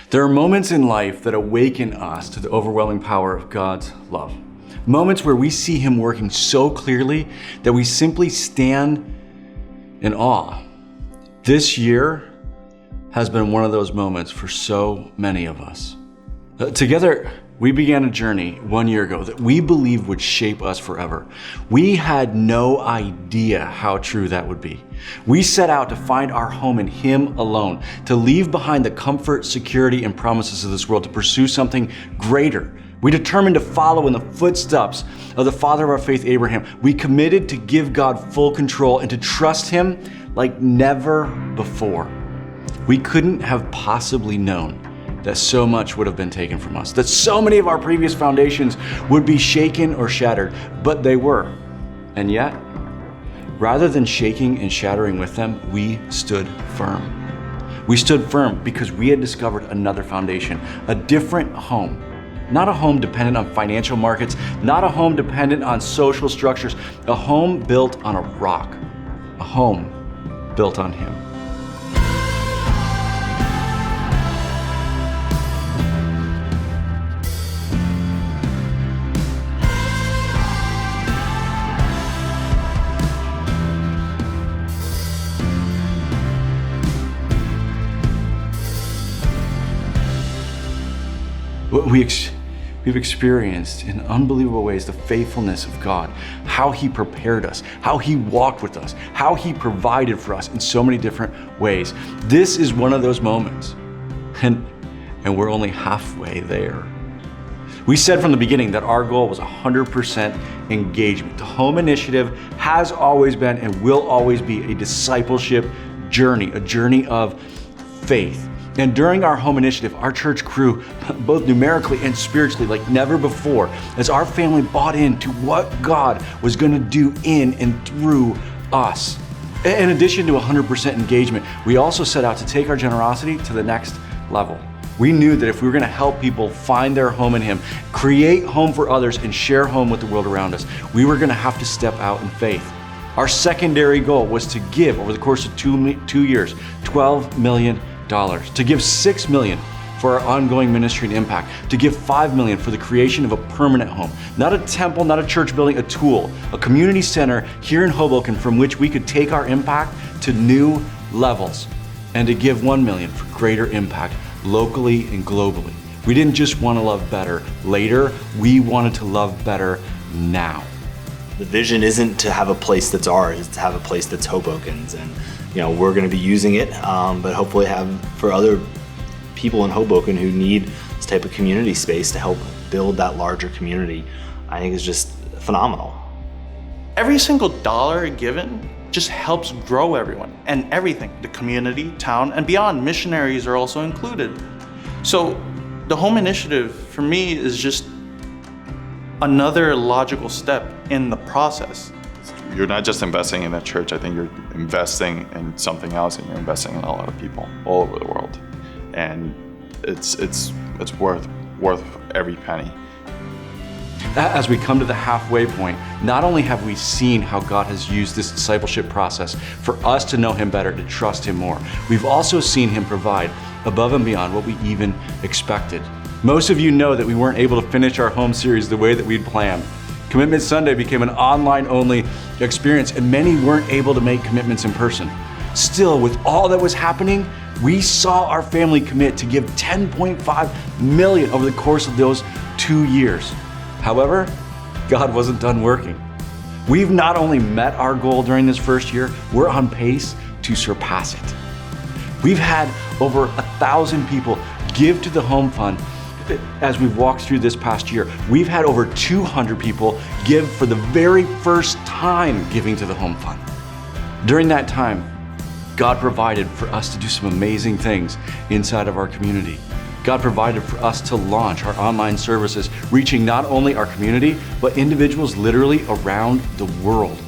There are moments in life that awaken us to the overwhelming power of God's love. Moments where we see Him working so clearly that we simply stand in awe. This year has been one of those moments for so many of us. Together, we began a journey 1 year ago that we believed would shape us forever. We had no idea how true that would be. We set out to find our home in Him alone, to leave behind the comfort, security, and promises of this world, to pursue something greater. We determined to follow in the footsteps of the father of our faith, Abraham. We committed to give God full control and to trust Him like never before. We couldn't have possibly known that so much would have been taken from us, that so many of our previous foundations would be shaken or shattered, but they were. And yet, rather than shaking and shattering with them, we stood firm. We stood firm because we had discovered another foundation, a different home. Not a home dependent on financial markets, not a home dependent on social structures, a home built on a rock, a home built on Him. We've experienced in unbelievable ways the faithfulness of God, how He prepared us, how He walked with us, how He provided for us in so many different ways. This is one of those moments, and we're only halfway there. We said from the beginning that our goal was 100% engagement. The Home Initiative has always been and will always be a discipleship journey, a journey of faith. And during our Home Initiative, our church grew both numerically and spiritually like never before as our family bought into what God was going to do in and through us. In addition to 100% engagement, we also set out to take our generosity to the next level. We knew that if we were going to help people find their home in Him, create home for others, and share home with the world around us, we were going to have to step out in faith. Our secondary goal was to give, over the course of 2 years, $12 million. To give $6 million for our ongoing ministry and impact, to give $5 million for the creation of a permanent home, not a temple, not a church building, a tool, a community center here in Hoboken from which we could take our impact to new levels, and to give $1 million for greater impact locally and globally. We didn't just want to love better later, we wanted to love better now. The vision isn't to have a place that's ours, it's to have a place that's Hoboken's. And we're going to be using it, but hopefully have for other people in Hoboken who need this type of community space to help build that larger community. I think is just phenomenal. Every single dollar given just helps grow everyone and everything, the community, town, and beyond. Missionaries are also included. So the Home Initiative for me is just another logical step in the process. You're not just investing in a church, I think you're investing in something else, and you're investing in a lot of people all over the world. And it's worth every penny. As we come to the halfway point, not only have we seen how God has used this discipleship process for us to know Him better, to trust Him more, we've also seen Him provide above and beyond what we even expected. Most of you know that we weren't able to finish our home series the way that we'd planned. Commitment Sunday became an online-only experience, and many weren't able to make commitments in person. Still, with all that was happening, we saw our family commit to give $10.5 million over the course of those 2 years. However, God wasn't done working. We've not only met our goal during this first year, we're on pace to surpass it. We've had over 1,000 people give to the Home Fund. As we've walked through this past year, we've had over 200 people give for the very first time giving to the Home Fund. During that time, God provided for us to do some amazing things inside of our community. God provided for us to launch our online services, reaching not only our community, but individuals literally around the world.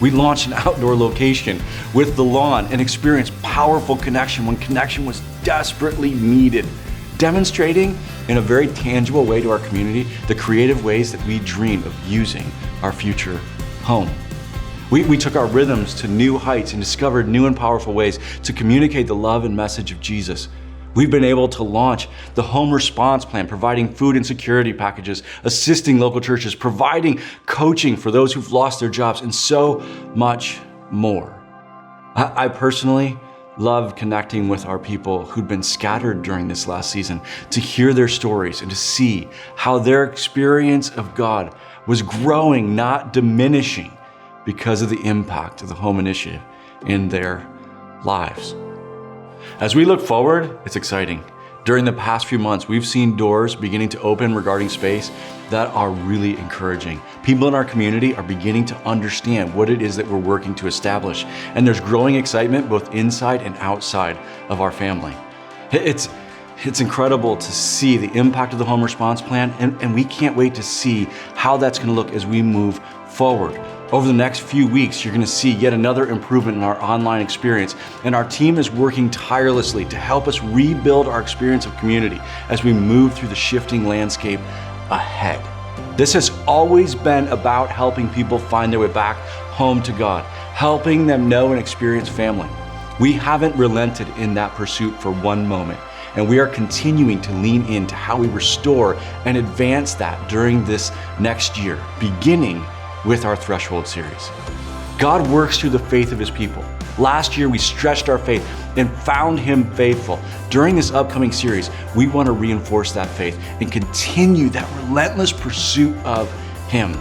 We launched an outdoor location with The Lawn and experienced powerful connection when connection was desperately needed, demonstrating in a very tangible way to our community the creative ways that we dream of using our future home. We took our rhythms to new heights and discovered new and powerful ways to communicate the love and message of Jesus. We've been able to launch the Home Response Plan, providing food insecurity packages, assisting local churches, providing coaching for those who've lost their jobs, and so much more. I personally love connecting with our people who'd been scattered during this last season, to hear their stories and to see how their experience of God was growing, not diminishing, because of the impact of the Home Initiative in their lives. As we look forward, it's exciting. During the past few months, we've seen doors beginning to open regarding space that are really encouraging. People in our community are beginning to understand what it is that we're working to establish, and there's growing excitement both inside and outside of our family. It's incredible to see the impact of the Home Response Plan, and we can't wait to see how that's going to look as we move forward. Over the next few weeks, you're going to see yet another improvement in our online experience, and our team is working tirelessly to help us rebuild our experience of community as we move through the shifting landscape ahead. This has always been about helping people find their way back home to God, helping them know and experience family. We haven't relented in that pursuit for one moment, and we are continuing to lean into how we restore and advance that during this next year, beginning with our Threshold series. God works through the faith of His people. Last year, we stretched our faith and found Him faithful. During this upcoming series, we want to reinforce that faith and continue that relentless pursuit of Him.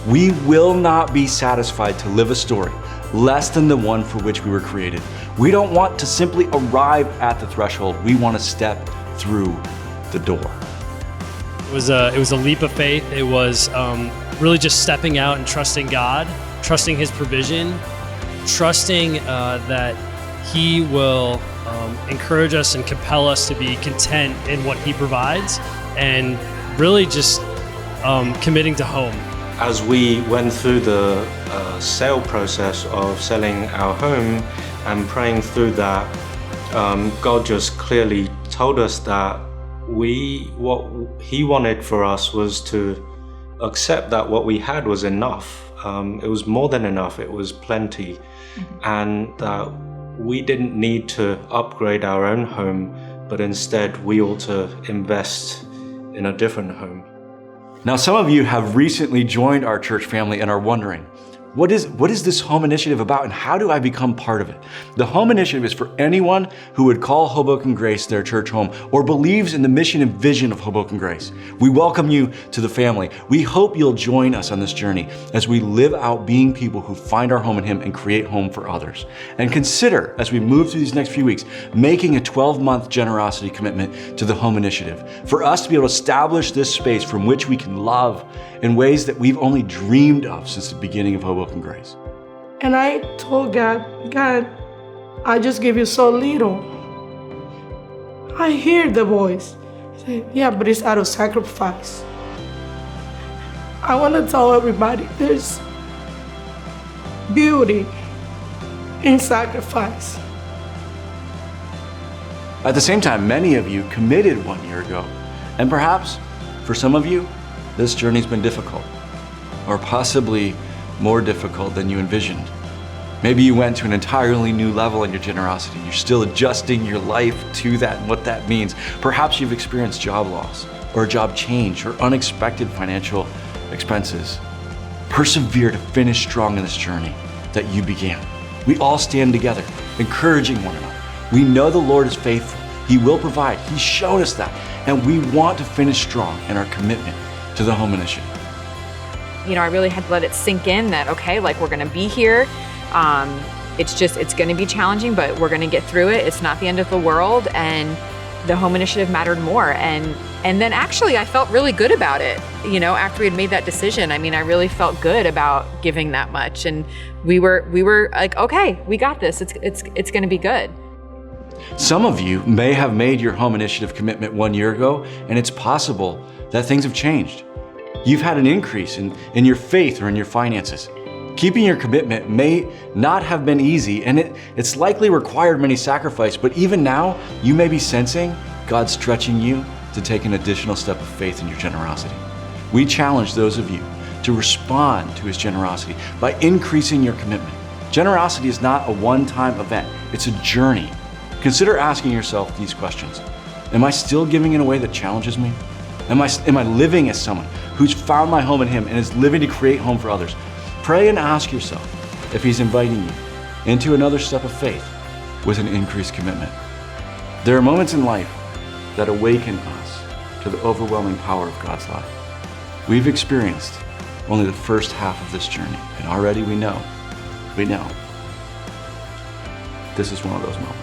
We will not be satisfied to live a story less than the one for which we were created. We don't want to simply arrive at the threshold. We want to step through the door. It was a leap of faith. It was really just stepping out and trusting God, trusting His provision, trusting that He will encourage us and compel us to be content in what He provides, and really just committing to home. As we went through the sale process of selling our home and praying through that, God just clearly told us that what He wanted for us was to accept that what we had was enough. It was more than enough, it was plenty. And that we didn't need to upgrade our own home, but instead we ought to invest in a different home. Now, some of you have recently joined our church family and are wondering, what is this Home Initiative about, and how do I become part of it? The Home Initiative is for anyone who would call Hoboken Grace their church home or believes in the mission and vision of Hoboken Grace. We welcome you to the family. We hope you'll join us on this journey as we live out being people who find our home in Him and create home for others. And consider, as we move through these next few weeks, making a 12-month generosity commitment to the Home Initiative for us to be able to establish this space from which we can love in ways that we've only dreamed of since the beginning of Hoboken Grace. And I told God, I just give you so little. I hear the voice. He said, yeah, but it's out of sacrifice. I want to tell everybody there's beauty in sacrifice. At the same time, many of you committed 1 year ago, and perhaps for some of you, this journey's been difficult, or possibly more difficult than you envisioned. Maybe you went to an entirely new level in your generosity. You're still adjusting your life to that and what that means. Perhaps you've experienced job loss, or a job change, or unexpected financial expenses. Persevere to finish strong in this journey that you began. We all stand together, encouraging one another. We know the Lord is faithful. He will provide. He's shown us that. And we want to finish strong in our commitment to the Home Initiative. You know, I really had to let it sink in that, okay, like we're gonna be here. It's gonna be challenging, but we're gonna get through it. It's not the end of the world, and the Home Initiative mattered more. And then actually I felt really good about it, you know, after we had made that decision. I mean, I really felt good about giving that much. And we were like, okay, we got this. It's gonna be good. Some of you may have made your Home Initiative commitment 1 year ago, and it's possible that things have changed. You've had an increase in your faith or in your finances. Keeping your commitment may not have been easy, and it's likely required many sacrifice, but even now, you may be sensing God stretching you to take an additional step of faith in your generosity. We challenge those of you to respond to His generosity by increasing your commitment. Generosity is not a one-time event, it's a journey. Consider asking yourself these questions. Am I still giving in a way that challenges me? Am I living as someone who's found my home in Him and is living to create home for others? Pray and ask yourself if He's inviting you into another step of faith with an increased commitment. There are moments in life that awaken us to the overwhelming power of God's love. We've experienced only the first half of this journey, and already we know, this is one of those moments.